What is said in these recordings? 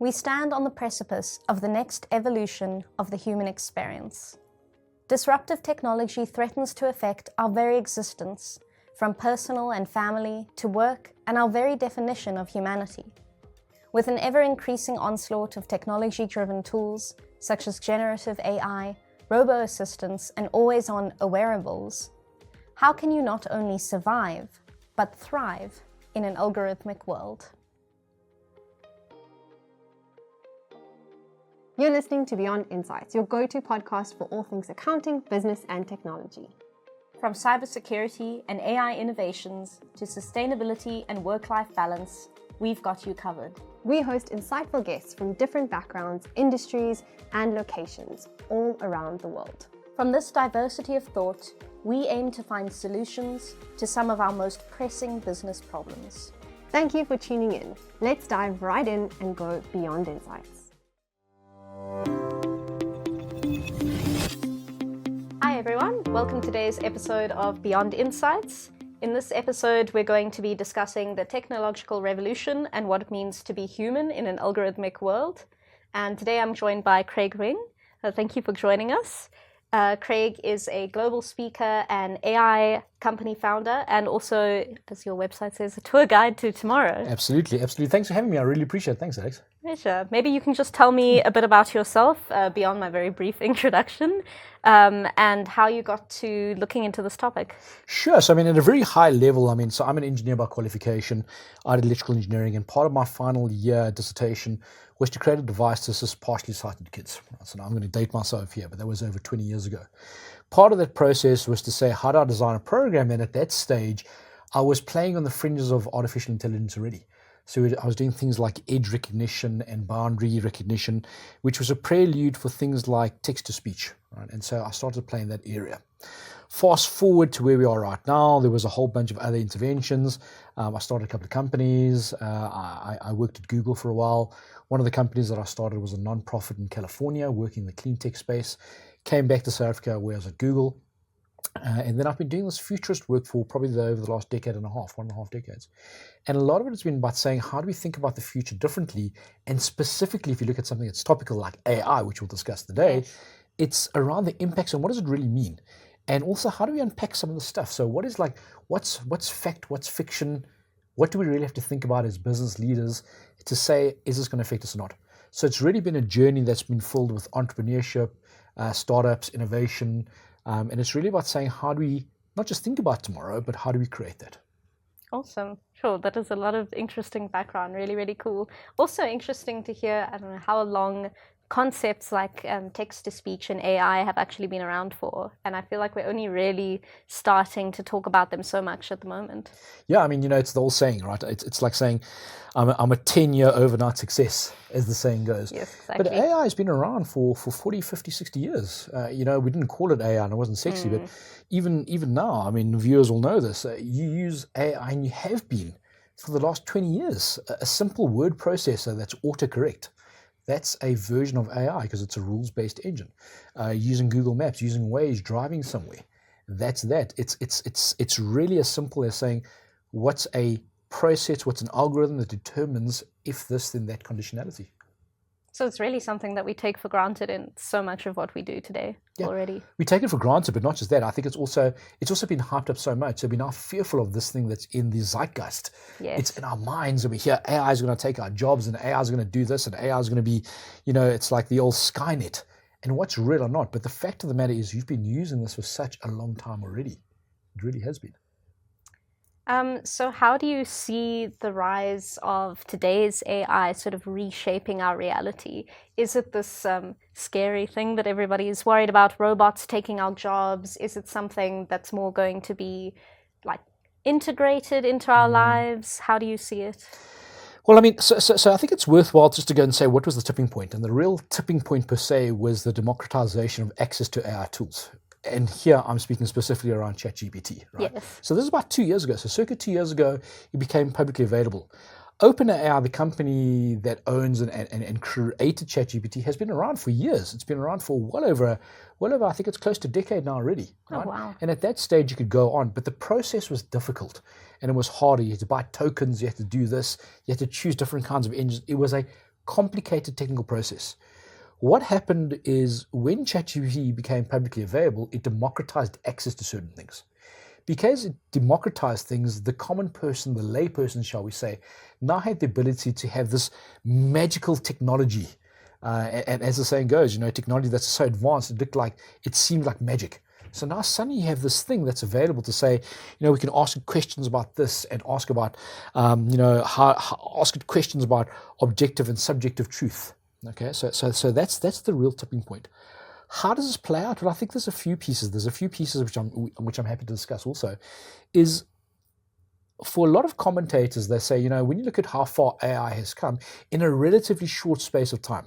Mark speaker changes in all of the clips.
Speaker 1: We stand on the precipice of the next evolution of the human experience. Disruptive technology threatens to affect our very existence, from personal and family to work and our very definition of humanity. With an ever-increasing onslaught of technology-driven tools, such as generative AI, robo assistants, and always-on awareables, how can you not only survive, but thrive in an algorithmic world?
Speaker 2: You're listening to Beyond Insights, your go-to podcast for all things accounting, business, and technology.
Speaker 1: From cybersecurity and AI innovations to sustainability and work-life balance, we've got you covered.
Speaker 2: We host insightful guests from different backgrounds, industries, and locations all around the world.
Speaker 1: From this diversity of thought, we aim to find solutions to some of our most pressing business problems.
Speaker 2: Thank you for tuning in. Let's dive right in and go beyond insights.
Speaker 1: Hi everyone, welcome to today's episode of Beyond Insights. In this episode, we're going to be discussing the technological revolution and what it means to be human in an algorithmic world. And today I'm joined by Craig Ring. Thank you for joining us. Craig is a global speaker and AI company founder, and also, as your website says, a tour guide to tomorrow.
Speaker 3: Absolutely. Thanks for having me. I really appreciate it. Thanks, Alex.
Speaker 1: Pleasure. Maybe you can just tell me a bit about yourself beyond my very brief introduction, and how you got to looking into this topic.
Speaker 3: Sure. So, at a very high level, I'm an engineer by qualification. I did electrical engineering, and part of my final year dissertation was to create a device to assist partially sighted kids. So now I'm going to date myself here, but that was over 20 years ago. Part of that process was to say, how do I design a program? And at that stage, I was playing on the fringes of artificial intelligence already. So I was doing things like edge recognition and boundary recognition, which was a prelude for things like text-to-speech. Right? And so I started playing that area. Fast forward to where we are right now, there was a whole bunch of other interventions. I started a couple of companies. I worked at Google for a while. One of the companies that I started was a non-profit in California, working in the clean tech space. Came back to South Africa, where I was at Google. And then I've been doing this futurist work for probably over the last decade and a half, 1.5 decades. And a lot of it has been about saying, how do we think about the future differently? And specifically, if you look at something that's topical like AI, which we'll discuss today, it's around the impacts and what does it really mean? And also, how do we unpack some of the stuff? So what is what's fact, what's fiction? What do we really have to think about as business leaders to say, is this going to affect us or not? So it's really been a journey that's been filled with entrepreneurship, startups, innovation, and it's really about saying, how do we not just think about tomorrow, but how do we create that?
Speaker 1: Awesome. Sure. That is a lot of interesting background. Really, really cool. Also interesting to hear, I don't know how long concepts like text-to-speech and AI have actually been around for. And I feel like we're only really starting to talk about them so much at the moment.
Speaker 3: Yeah, it's the old saying, right? It's like saying, I'm a 10-year overnight success, as the saying goes.
Speaker 1: Yes, exactly.
Speaker 3: But AI has been around for 40, 50, 60 years. We didn't call it AI and it wasn't sexy, but even now, viewers will know this. You use AI and you have been for the last 20 years. A simple word processor that's autocorrect. That's a version of AI because it's a rules-based engine. Using Google Maps, using Waze, driving somewhere. That's that. It's really as simple as saying, what's a process, what's an algorithm that determines if this, then that conditionality.
Speaker 1: So it's really something that we take for granted in so much of what we do today already.
Speaker 3: We take it for granted, but not just that. I think it's also been hyped up so much. So we're now fearful of this thing that's in the zeitgeist.
Speaker 1: Yes.
Speaker 3: It's in our minds, and we hear AI is going to take our jobs, and AI is going to do this, and AI is going to be, it's like the old Skynet. And what's real or not? But the fact of the matter is, you've been using this for such a long time already. It really has been.
Speaker 1: So how do you see the rise of today's AI sort of reshaping our reality? Is it this scary thing that everybody's worried about, robots taking our jobs? Is it something that's more going to be like integrated into our lives? How do you see it?
Speaker 3: Well, so I think it's worthwhile just to go and say, what was the tipping point? And the real tipping point per se was the democratization of access to AI tools. And here I'm speaking specifically around ChatGPT, right?
Speaker 1: Yes. So
Speaker 3: this is about 2 years ago. So circa 2 years ago, it became publicly available. OpenAI, the company that owns and created ChatGPT, has been around for years. It's been around for well over, I think it's close to a decade now already. Right?
Speaker 1: Oh, wow.
Speaker 3: And at that stage, you could go on, but the process was difficult and it was harder. You had to buy tokens, you had to do this, you had to choose different kinds of engines. It was a complicated technical process. What happened is when ChatGPT became publicly available, it democratized access to certain things. Because it democratized things, the common person, the lay person, shall we say, now had the ability to have this magical technology. And as the saying goes, technology that's so advanced, it seemed like magic. So now suddenly you have this thing that's available to say, we can ask it questions about this and ask about, ask it questions about objective and subjective truth. Okay, so that's the real tipping point. How does this play out? Well, I think there's a few pieces. There's a few pieces which I'm happy to discuss also. Is for a lot of commentators, they say, when you look at how far AI has come in a relatively short space of time.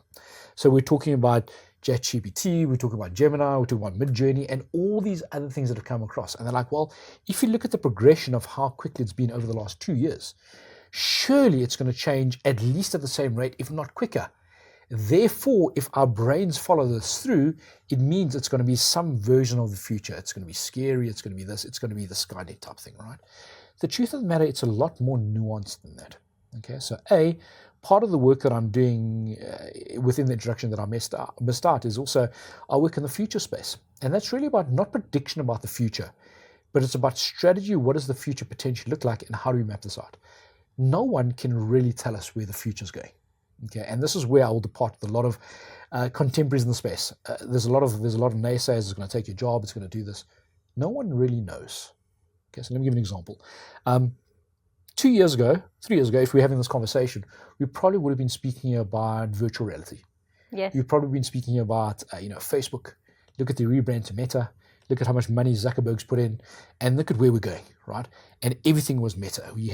Speaker 3: So we're talking about ChatGPT, we're talking about Gemini, we're talking about Midjourney, and all these other things that have come across. And they're like, well, if you look at the progression of how quickly it's been over the last 2 years, surely it's going to change at least at the same rate, if not quicker. Therefore, if our brains follow this through, it means it's going to be some version of the future. It's going to be scary. It's going to be this. It's going to be the Skynet type thing, right? The truth of the matter, it's a lot more nuanced than that. Okay, so part of the work that I'm doing within the introduction that I missed out is also I work in the future space. And that's really about not prediction about the future, but it's about strategy. What does the future potentially look like and how do we map this out? No one can really tell us where the future is going. Okay, and this is where I will depart with a lot of contemporaries in the space. There's a lot of naysayers. It's going to take your job. It's going to do this. No one really knows. Okay, so let me give an example. 2 years ago, 3 years ago, if we were having this conversation, we probably would have been speaking about virtual reality.
Speaker 1: Yes.
Speaker 3: We've probably been speaking about Facebook. Look at the rebrand to Meta. Look at how much money Zuckerberg's put in, and look at where we're going, right? And everything was meta. You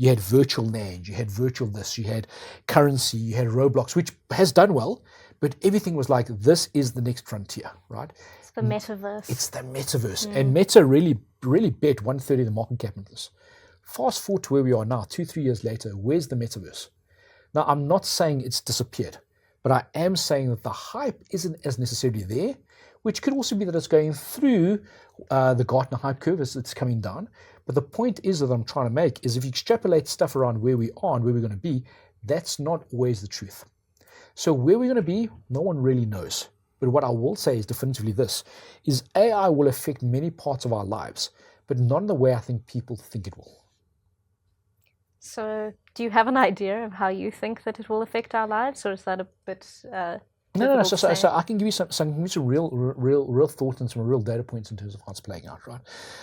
Speaker 3: had virtual land, you had virtual this, you had currency, you had Roblox, which has done well, but everything was like, this is the next frontier, right?
Speaker 1: It's the metaverse.
Speaker 3: It's the metaverse. And Meta really bet 1/3 of the market cap into this. Fast forward to where we are now, 2-3 years later, where's the metaverse? Now, I'm not saying it's disappeared, but I am saying that the hype isn't as necessarily there, which could also be that it's going through the Gartner hype curve as it's coming down. But the point is that I'm trying to make is if you extrapolate stuff around where we are and where we're going to be, that's not always the truth. So where we're going to be, no one really knows. But what I will say is definitively this, is AI will affect many parts of our lives, but not in the way I think people think it will.
Speaker 1: So do you have an idea of how you think that it will affect our lives, or is that a bit...
Speaker 3: No. So I can give you some real thought and some real data points in terms of how it's playing out, right?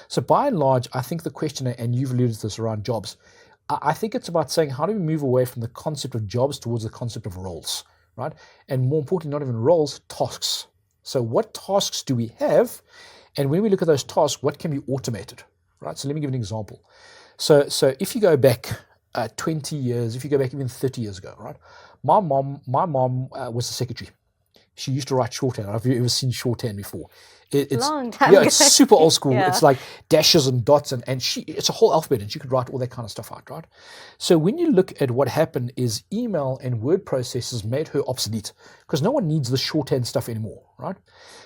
Speaker 3: So by and large, I think the question, and you've alluded to this around jobs, I think it's about saying how do we move away from the concept of jobs towards the concept of roles, right? And more importantly, not even roles, tasks. So what tasks do we have? And when we look at those tasks, what can be automated, right? So let me give an example. So if you go back 20 years, if you go back even 30 years ago, right? My mom was a secretary. She used to write shorthand. I don't know if you've ever seen shorthand before. It's
Speaker 1: long time ago.
Speaker 3: It's super old school.
Speaker 1: Yeah.
Speaker 3: It's like dashes and dots, and it's a whole alphabet, and she could write all that kind of stuff out, right? So when you look at what happened is email and word processors made her obsolete because no one needs the shorthand stuff anymore, right?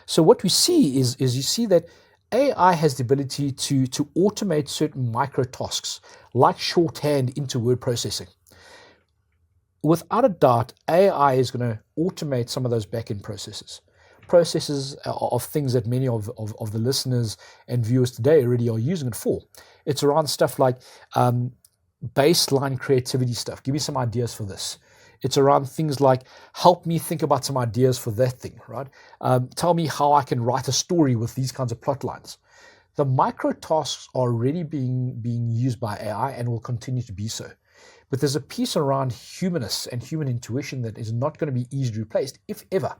Speaker 3: So what we see is you see that AI has the ability to automate certain micro tasks like shorthand into word processing. Without a doubt, AI is going to automate some of those back-end processes of things that many of the listeners and viewers today already are using it for. It's around stuff like baseline creativity stuff. Give me some ideas for this. It's around things like help me think about some ideas for that thing, right? Tell me how I can write a story with these kinds of plot lines. The micro tasks are already being used by AI and will continue to be so. But there's a piece around humanness and human intuition that is not going to be easily replaced, if ever.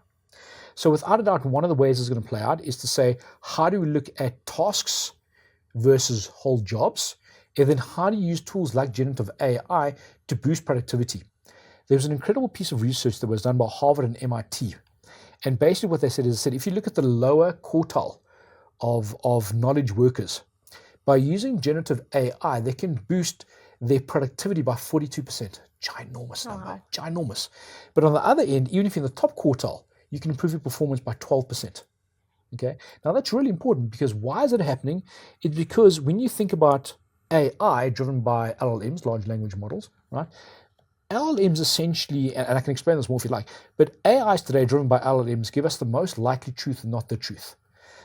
Speaker 3: So without a doubt, one of the ways it's going to play out is to say, how do we look at tasks versus whole jobs? And then how do you use tools like generative AI to boost productivity? There was an incredible piece of research that was done by Harvard and MIT. And basically what they said is, if you look at the lower quartile of knowledge workers, by using generative AI, they can boost their productivity by 42%. Ginormous number, ginormous. But on the other end, even if you're in the top quartile, you can improve your performance by 12%. Okay, now that's really important because why is it happening? It's because when you think about AI driven by LLMs, large language models, right? LLMs essentially, and I can explain this more if you like, but AIs today driven by LLMs give us the most likely truth, not the truth.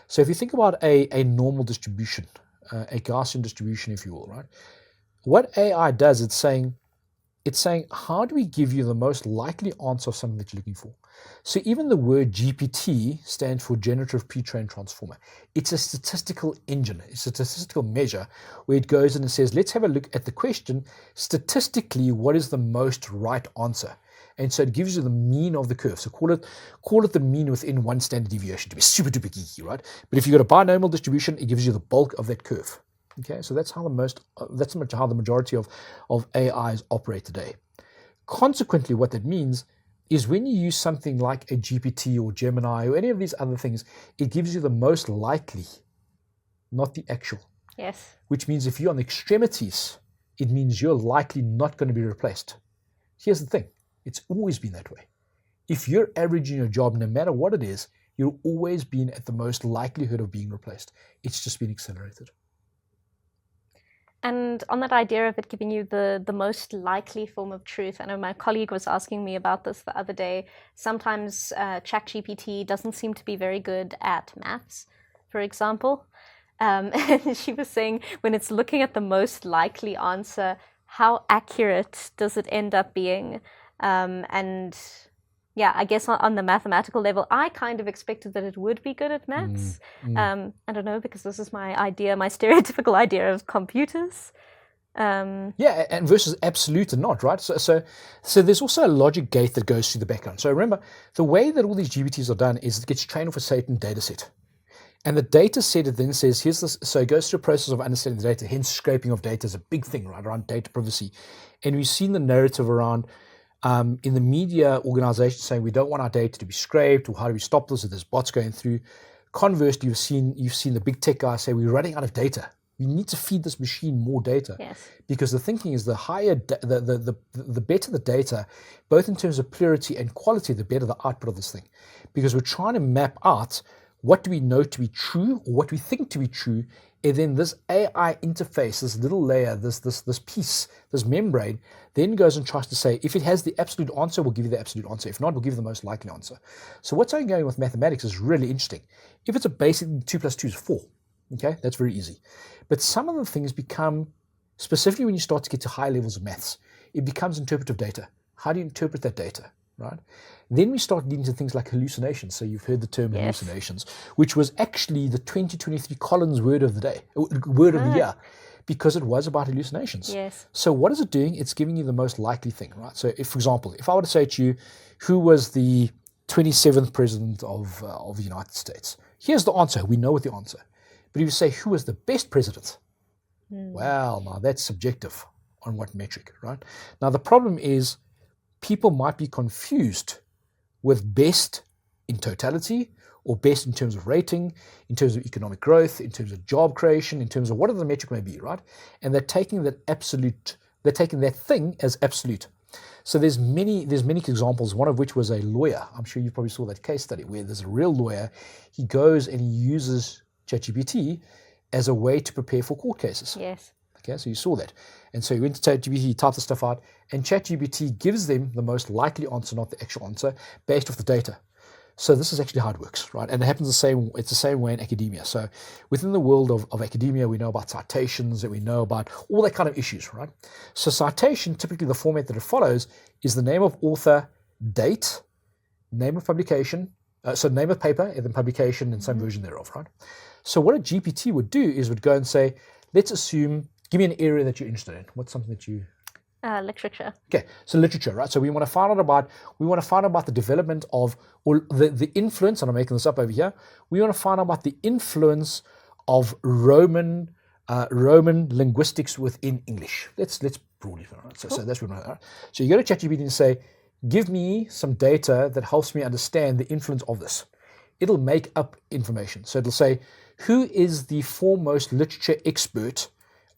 Speaker 3: So if you think about a normal distribution, a Gaussian distribution, if you will, right? What AI does, it's saying, how do we give you the most likely answer of something that you're looking for? So even the word GPT stands for Generative Pre-trained Transformer. It's a statistical engine. It's a statistical measure where it goes in and says, let's have a look at the question. Statistically, what is the most right answer? And so it gives you the mean of the curve. So call it the mean within one standard deviation to be super duper geeky, right? But if you've got a binomial distribution, it gives you the bulk of that curve. Okay, so that's how the majority of AIs operate today. Consequently, what that means is when you use something like a GPT or Gemini or any of these other things, it gives you the most likely, not the actual.
Speaker 1: Yes.
Speaker 3: Which means if you're on the extremities, it means you're likely not going to be replaced. Here's the thing, it's always been that way. If you're average in your job, no matter what it is, you've always been at the most likelihood of being replaced. It's just been accelerated.
Speaker 1: And on that idea of it giving you the most likely form of truth, I know my colleague was asking me about this the other day. Sometimes ChatGPT doesn't seem to be very good at maths, for example. And she was saying when it's looking at the most likely answer, how accurate does it end up being? And yeah, I guess on the mathematical level, I kind of expected that it would be good at maths. I don't know, because this is my stereotypical idea of computers.
Speaker 3: Yeah, and versus absolute and not, right? So there's also a logic gate that goes through the background. So remember, the way that all these GPTs are done is it gets trained off a certain data set. And the data set, it then says, here's this, so it goes through a process of understanding the data, hence scraping of data is a big thing, right, around data privacy. And we've seen the narrative around in the media organizations saying we don't want our data to be scraped, or how do we stop this if there's bots going through. Conversely, you've seen the big tech guys say we're running out of data. We need to feed this machine more data.
Speaker 1: Yes.
Speaker 3: Because the thinking is the higher, the better the data, both in terms of purity and quality, the better the output of this thing. Because we're trying to map out what do we know to be true, or what we think to be true, and then this AI interface, this little layer, this piece, this membrane, then goes and tries to say, if it has the absolute answer, we'll give you the absolute answer. If not, we'll give you the most likely answer. So what's ongoing with mathematics is really interesting. If it's a basic 2 + 2 is 4, okay, that's very easy. But some of the things become, specifically when you start to get to high levels of maths, it becomes interpretive data. How do you interpret that data, right? Then we start getting to things like hallucinations. So you've heard the term hallucinations, which was actually the 2023 Collins word of the day, word of the year, because it was about hallucinations.
Speaker 1: Yes.
Speaker 3: So what is it doing? It's giving you the most likely thing, right? So if, for example, if I were to say to you, who was the 27th president of the United States? Here's the answer. We know what the answer. But if you say, who was the best president? Well, now that's subjective on what metric, right? Now the problem is people might be confused with best in totality, or best in terms of rating, in terms of economic growth, in terms of job creation, in terms of whatever the metric may be, right? And they're taking that thing as absolute. So there's many examples, one of which was a lawyer. I'm sure you probably saw that case study where there's a real lawyer. He goes and he uses ChatGPT as a way to prepare for court cases.
Speaker 1: Yes.
Speaker 3: Okay, so you saw that. And so you went to ChatGPT, he typed the stuff out, and ChatGPT gives them the most likely answer, not the actual answer, based off the data. So this is actually how it works, right? And it happens it's the same way in academia. So within the world of academia, we know about citations, and we know about all that kind of issues, right? So citation, typically the format that it follows is the name of author, date, name of publication, so name of paper, and then publication and some version thereof, right? So what a GPT would do is would go and say, let's assume, give me an area that you're interested in. What's something that you...
Speaker 1: Literature.
Speaker 3: Okay, so literature, right? So we want to find out about the development of, or the influence, and I'm making this up over here. We want to find out about the influence of Roman linguistics within English. Let's broadly, right? So that's what we're right? So you go to ChatGPT and say, give me some data that helps me understand the influence of this. It'll make up information. So it'll say, who is the foremost literature expert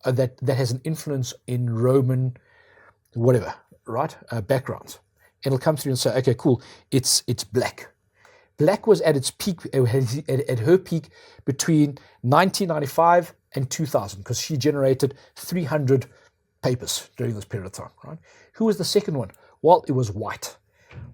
Speaker 3: that has an influence in Roman whatever, right? Backgrounds. It'll come through and say, okay, cool, it's Black. Black was at its peak, at her peak between 1995 and 2000, because she generated 300 papers during this period of time, right? Who was the second one? Well, it was white.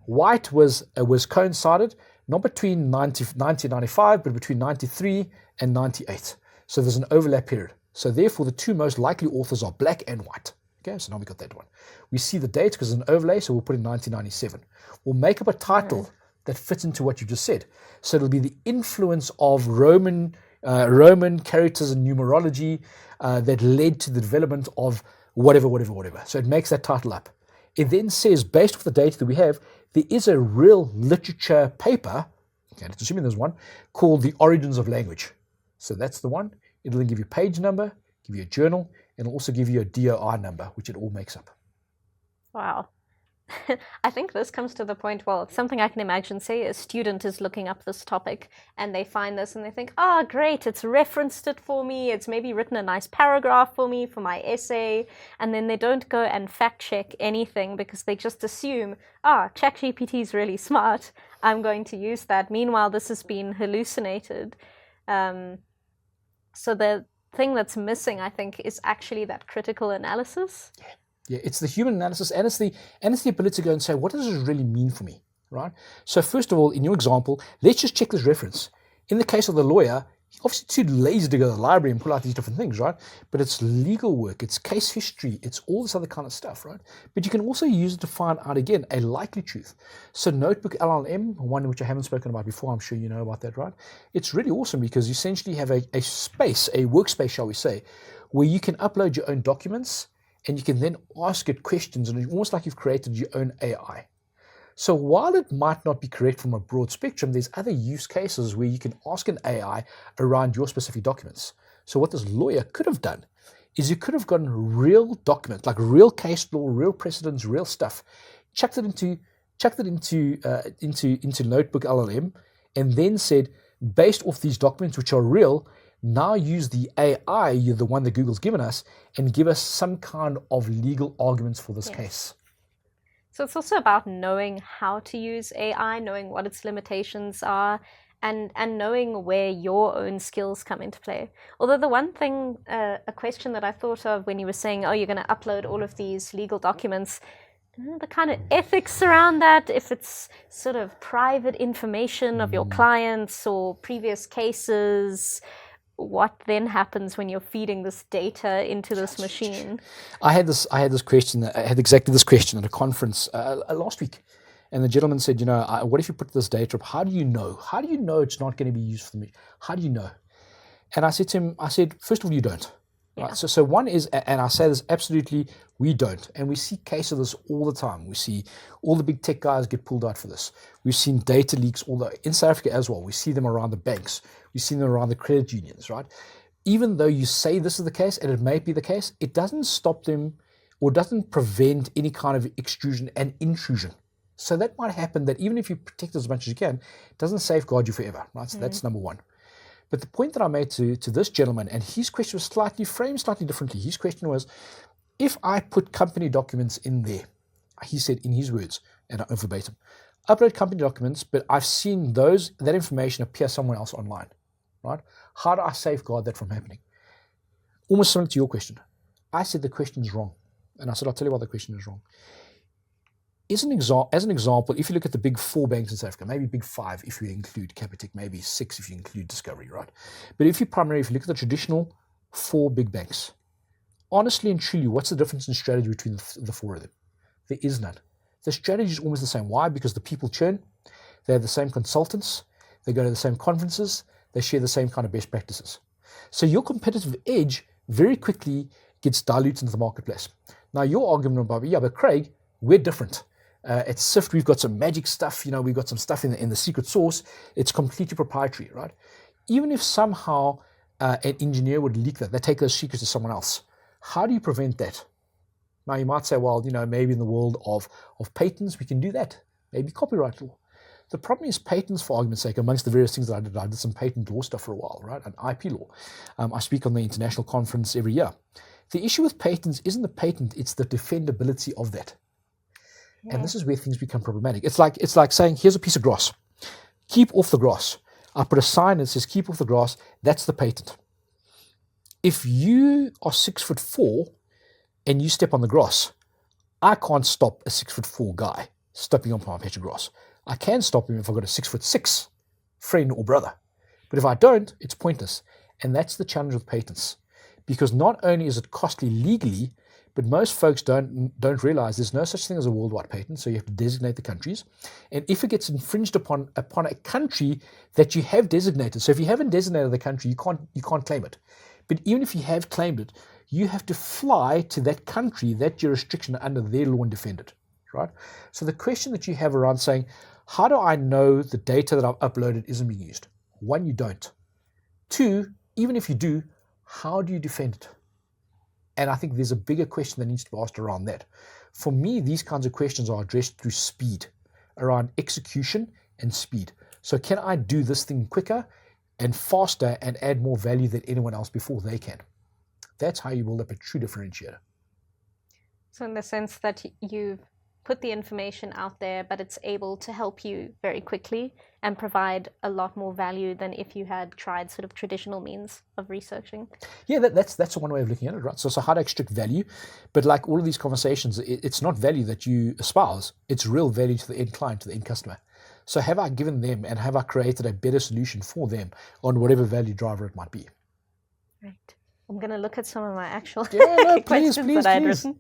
Speaker 3: White was coincided not between 1995, but between 93 and 98. So there's an overlap period. So therefore, the two most likely authors are black and white. Okay, so now we got that one. We see the date because it's an overlay, so we'll put in 1997. We'll make up a title that fits into what you just said. So it'll be the influence of Roman characters and numerology that led to the development of whatever. So it makes that title up. It then says, based off the data that we have, there is a real literature paper, okay, let's assume there's one, called The Origins of Language. So that's the one. It'll then give you a page number, give you a journal, and it'll also give you a DOI number, which it all makes up.
Speaker 1: Wow. I think this comes to the point, well, something I can imagine, say a student is looking up this topic and they find this and they think, great, it's referenced it for me, it's maybe written a nice paragraph for me for my essay, and then they don't go and fact check anything because they just assume, ChatGPT is really smart, I'm going to use that. Meanwhile, this has been hallucinated. So the thing that's missing, I think, is actually that critical analysis.
Speaker 3: Yeah, it's the human analysis, and it's the ability to go and say, what does this really mean for me, right? So first of all, in your example, let's just check this reference. In the case of the lawyer, obviously too lazy to go to the library and pull out these different things, right? But it's legal work, it's case history, it's all this other kind of stuff, right? But you can also use it to find out, again, a likely truth. So Notebook LLM, one which I haven't spoken about before, I'm sure you know about that, right? It's really awesome because you essentially have a workspace, shall we say, where you can upload your own documents and you can then ask it questions, and it's almost like you've created your own AI. So while it might not be correct from a broad spectrum, there's other use cases where you can ask an AI around your specific documents. So what this lawyer could have done is you could have gotten real documents, like real case law, real precedents, real stuff, chucked it into Notebook LLM, and then said, based off these documents which are real, now use the AI, you're the one that Google's given us, and give us some kind of legal arguments for this case.
Speaker 1: So it's also about knowing how to use AI, knowing what its limitations are, and knowing where your own skills come into play. Although the one thing, a question that I thought of when you were saying, you're going to upload all of these legal documents, the kind of ethics around that, if it's sort of private information of your clients or previous cases, what then happens when you're feeding this data into this machine?
Speaker 3: I had exactly this question at a conference last week, and the gentleman said, what if you put this data up? How do you know? How do you know it's not going to be used for me? How do you know? And I said to him, first of all, you don't. Right? So one is, and I say this absolutely, we don't. And we see cases of this all the time. We see all the big tech guys get pulled out for this. We've seen data leaks in South Africa as well. We see them around the banks. We've seen them around the credit unions, right? Even though you say this is the case, and it may be the case, it doesn't stop them or doesn't prevent any kind of extrusion and intrusion. So that might happen that even if you protect it as much as you can, it doesn't safeguard you forever, right? So that's number one. But the point that I made to this gentleman, and his question was framed slightly differently. His question was, if I put company documents in there, he said in his words, and I verbatim, upload company documents, but I've seen that information appear somewhere else online, right? How do I safeguard that from happening? Almost similar to your question. I said the question is wrong. And I said, I'll tell you why the question is wrong. As an example, if you look at the big 4 banks in South Africa, maybe big 5 if you include Capitec, maybe 6 if you include Discovery, right? But if you look at the traditional 4 big banks, honestly and truly, what's the difference in strategy between the 4 of them? There is none. The strategy is almost the same. Why? Because the people churn, they have the same consultants, they go to the same conferences, they share the same kind of best practices. So your competitive edge very quickly gets diluted into the marketplace. Now your argument about, but Craig, we're different. At SIFT, we've got some magic stuff, we've got some stuff in the secret sauce. It's completely proprietary, right? Even if somehow an engineer would leak that, they take those secrets to someone else. How do you prevent that? Now you might say, well, maybe in the world of patents, we can do that. Maybe copyright law. The problem is patents, for argument's sake, amongst the various things that I did some patent law stuff for a while, right? And IP law. I speak on the international conference every year. The issue with patents isn't the patent, it's the defendability of that. And this is where things become problematic. It's like saying, here's a piece of grass. Keep off the grass. I put a sign that says, keep off the grass. That's the patent. If you are 6'4" and you step on the grass, I can't stop a 6'4" guy stepping on my patch of grass. I can stop him if I've got a 6'6" friend or brother. But if I don't, it's pointless. And that's the challenge with patents. Because not only is it costly legally, but most folks don't realize there's no such thing as a worldwide patent, so you have to designate the countries. And if it gets infringed upon a country that you have designated, so if you haven't designated the country, you can't claim it. But even if you have claimed it, you have to fly to that country, that jurisdiction under their law and defend it, right? So the question that you have around saying, how do I know the data that I've uploaded isn't being used? One, you don't. Two, even if you do, how do you defend it? And I think there's a bigger question that needs to be asked around that. For me, these kinds of questions are addressed through speed, around execution and speed. So can I do this thing quicker and faster and add more value than anyone else before they can? That's how you build up a true differentiator.
Speaker 1: So in the sense that you've put the information out there, but it's able to help you very quickly and provide a lot more value than if you had tried sort of traditional means of researching.
Speaker 3: Yeah, that's one way of looking at it, right? So how to extract value, but like all of these conversations, it's not value that you espouse, it's real value to the end client, to the end customer. So have I given them and have I created a better solution for them on whatever value driver it might be?
Speaker 1: Right. I'm going to look at some of my actual
Speaker 3: questions
Speaker 1: that I'd written.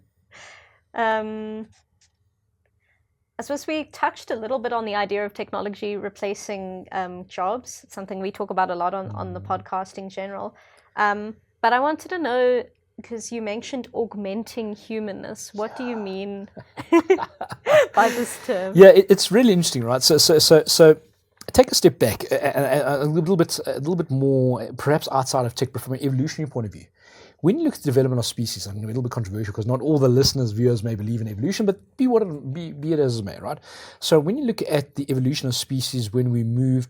Speaker 1: I suppose we touched a little bit on the idea of technology replacing jobs. It's something we talk about a lot on the podcast in general. But I wanted to know, because you mentioned augmenting humanness, what do you mean by this term?
Speaker 3: Yeah, it's really interesting, right? So take a step back, a little bit more, perhaps outside of tech, but from an evolutionary point of view. When you look at the development of species, I'm going to be a little bit controversial because not all the listeners, viewers may believe in evolution, but be it as it may, right? So when you look at the evolution of species, when we moved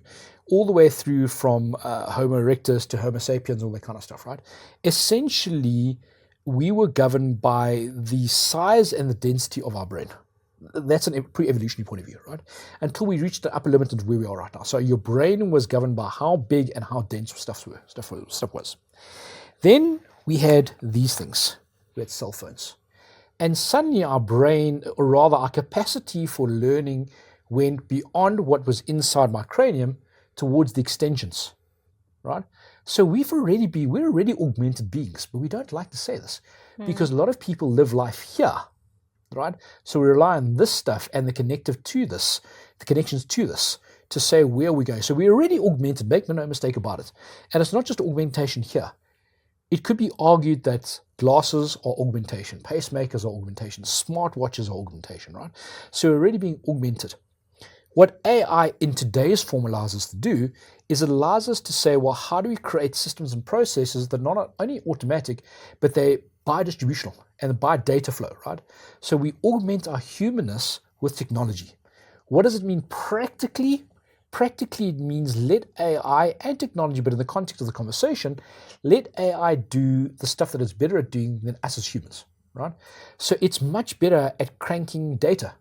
Speaker 3: all the way through from Homo erectus to Homo sapiens, all that kind of stuff, right? Essentially, we were governed by the size and the density of our brain. That's a pre-evolutionary point of view, right? Until we reached the upper limit of where we are right now. So your brain was governed by how big and how dense stuff was. Then we had these things. We had cell phones. And suddenly our brain, or rather our capacity for learning, went beyond what was inside my cranium towards the extensions, right? So we're already augmented beings, but we don't like to say this because a lot of people live life here, right? So we rely on this stuff and the connections to this to say where we go. So we're already augmented, make no mistake about it. And it's not just augmentation here. It could be argued that glasses are augmentation, pacemakers are augmentation, smartwatches are augmentation, right? So we're already being augmented. What AI in today's form allows us to do is it allows us to say, well, how do we create systems and processes that are not only automatic, but they're bidistributional and by data flow, right? So we augment our humanness with technology. What does it mean practically? Practically, it means let AI and technology, but in the context of the conversation, let AI do the stuff that it's better at doing than us as humans, right? So it's much better at cranking data.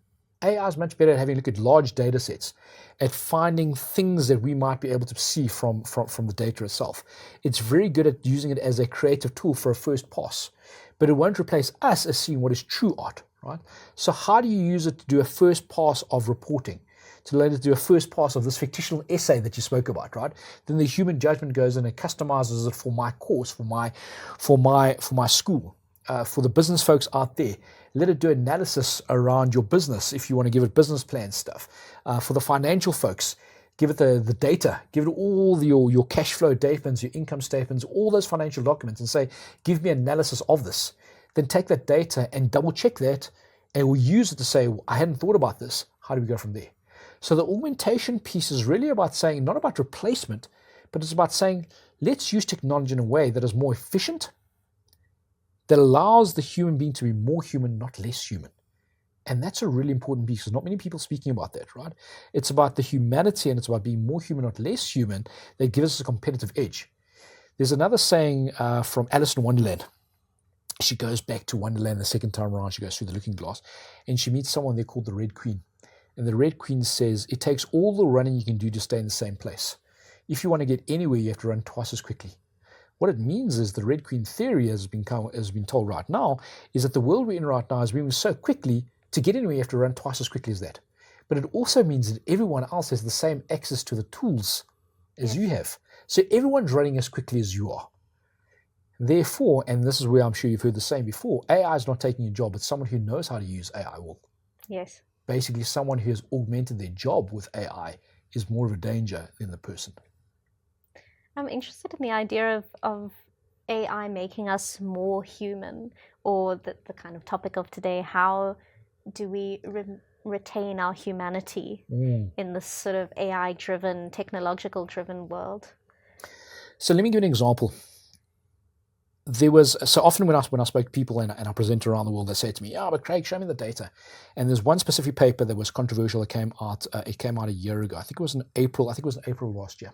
Speaker 3: AI is much better at having a look at large data sets, at finding things that we might be able to see from the data itself. It's very good at using it as a creative tool for a first pass, but it won't replace us as seeing what is true art, right? So how do you use it to do a first pass of reporting? To let it do a first pass of this fictional essay that you spoke about, right? Then the human judgment goes in and customizes it for my course, for my school, for the business folks out there. Let it do analysis around your business if you want to give it business plan stuff. For the financial folks, give it the data, give it all your cash flow statements, your income statements, all those financial documents, and say, give me analysis of this. Then take that data and double check that, and we'll use it to say, well, I hadn't thought about this. How do we go from there? So the augmentation piece is really about saying, not about replacement, but it's about saying, let's use technology in a way that is more efficient, that allows the human being to be more human, not less human. And that's a really important piece. There's not many people speaking about that, right? It's about the humanity and it's about being more human, not less human, that gives us a competitive edge. There's another saying from Alice in Wonderland. She goes back to Wonderland the second time around. She goes through the looking glass and she meets someone there called the Red Queen. And the Red Queen says, it takes all the running you can do to stay in the same place. If you want to get anywhere, you have to run twice as quickly. What it means is the Red Queen theory, as has been told right now, is that the world we're in right now is moving so quickly, to get anywhere you have to run twice as quickly as that. But it also means that everyone else has the same access to the tools as you have. So everyone's running as quickly as you are. Therefore, and this is where I'm sure you've heard the same before, AI is not taking your job, but someone who knows how to use AI will.
Speaker 1: Yes.
Speaker 3: Basically, someone who has augmented their job with AI is more of a danger than the person.
Speaker 1: I'm interested in the idea of AI making us more human, or the kind of topic of today, how do we retain our humanity in this sort of AI-driven, technological-driven world? So
Speaker 3: let me give you an example. So often when I spoke to people and I present around the world, they say to me, but Craig, show me the data. And there's one specific paper that was controversial that came out. It came out a year ago. I think it was in April last year.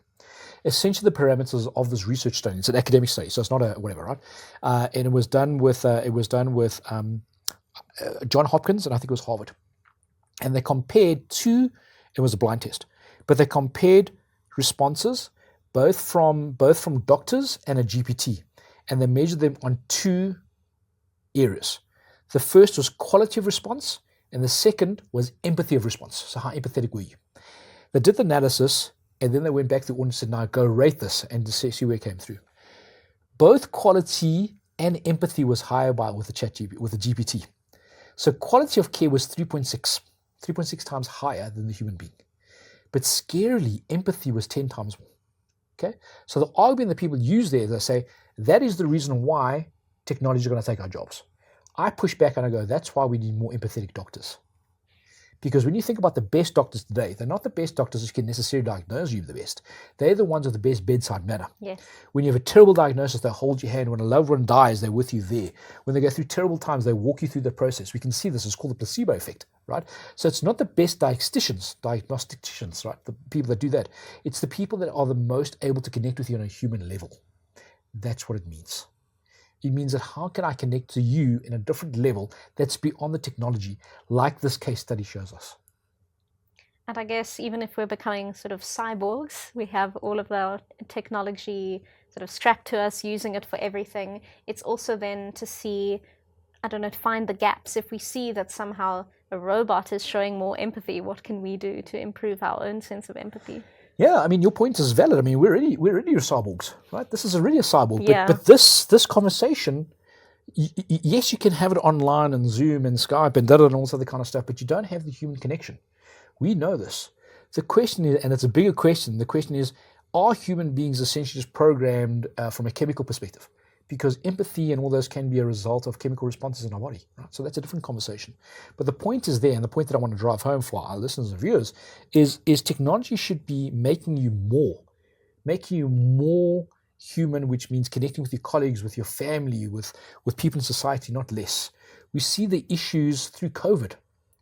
Speaker 3: Essentially, the parameters of this research study. It's an academic study, so it's not a whatever, right? And it was done with John Hopkins, and I think it was Harvard. And they compared it was a blind test, but they compared responses both from doctors and a GPT. And they measured them on two areas. The first was quality of response, and the second was empathy of response. So how empathetic were you? They did the analysis, and then they went back to the audience and said, now go rate this and see where it came through. Both quality and empathy was higher with the GPT. So quality of care was 3.6 times higher than the human being. But scarily, empathy was 10 times more. Okay? So the argument that people use there, they say, that is the reason why technology is going to take our jobs. I push back and I go, that's why we need more empathetic doctors. Because when you think about the best doctors today, they're not the best doctors who can necessarily diagnose you the best. They're the ones with the best bedside manner.
Speaker 1: Yes. When
Speaker 3: you have a terrible diagnosis, they hold your hand. When a loved one dies, they're with you there. When they go through terrible times, they walk you through the process. We can see this. It's called the placebo effect, right? So it's not the best diagnosticians, right? The people that do that. It's the people that are the most able to connect with you on a human level. That's what it means. It means that how can I connect to you in a different level that's beyond the technology, like this case study shows us.
Speaker 1: And I guess even if we're becoming sort of cyborgs, we have all of our technology sort of strapped to us, using it for everything. It's also then to see, to find the gaps. If we see that somehow a robot is showing more empathy, what can we do to improve our own sense of empathy?
Speaker 3: Yeah, your point is valid. We're already cyborgs, right? This is already a cyborg.
Speaker 1: Yeah.
Speaker 3: But this conversation, yes, you can have it online and Zoom and Skype and and all this other kind of stuff, but you don't have the human connection. We know this. The question is, and it's a bigger question, the question is, are human beings essentially just programmed from a chemical perspective? Because empathy and all those can be a result of chemical responses in our body, right? So that's a different conversation. But the point is there, and the point that I want to drive home for our listeners and viewers is technology should be making you more human, which means connecting with your colleagues, with your family, with people in society, not less. We see the issues through COVID.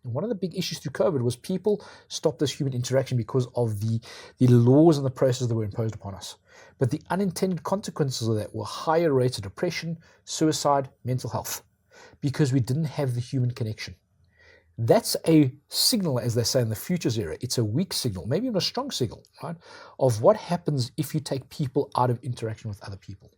Speaker 3: And one of the big issues through COVID was people stopped this human interaction because of the laws and the processes that were imposed upon us. But the unintended consequences of that were higher rates of depression, suicide, mental health, because we didn't have the human connection. That's a signal, as they say in the futures era. It's a weak signal, maybe even a strong signal, right, of what happens if you take people out of interaction with other people.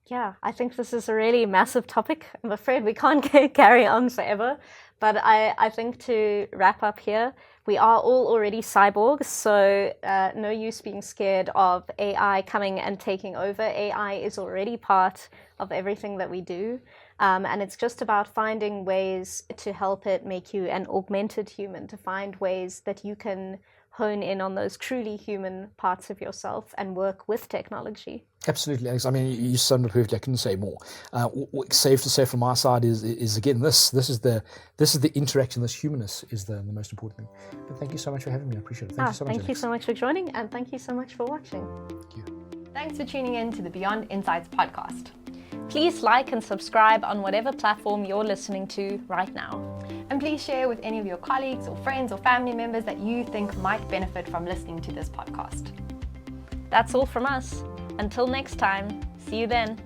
Speaker 1: Yeah, I think this is a really massive topic. I'm afraid we can't carry on forever. But I think to wrap up here, we are all already cyborgs, so no use being scared of AI coming and taking over. AI is already part of everything that we do. And it's just about finding ways to help it make you an augmented human, to find ways that you can hone in on those truly human parts of yourself and work with technology.
Speaker 3: Absolutely, Alex. You summed it perfectly. I couldn't say more. Safe to say from my side is again this is the interaction. This humanness is the most important thing. But thank you so much for having me. I appreciate it. Thank you so much.
Speaker 1: Thank you so much for joining, and thank you so much for watching.
Speaker 3: Thank you.
Speaker 2: Thanks for tuning in to the Beyond Insights podcast.
Speaker 1: Please like and subscribe on whatever platform you're listening to right now.
Speaker 2: And please share with any of your colleagues or friends or family members that you think might benefit from listening to this podcast.
Speaker 1: That's all from us. Until next time, see you then.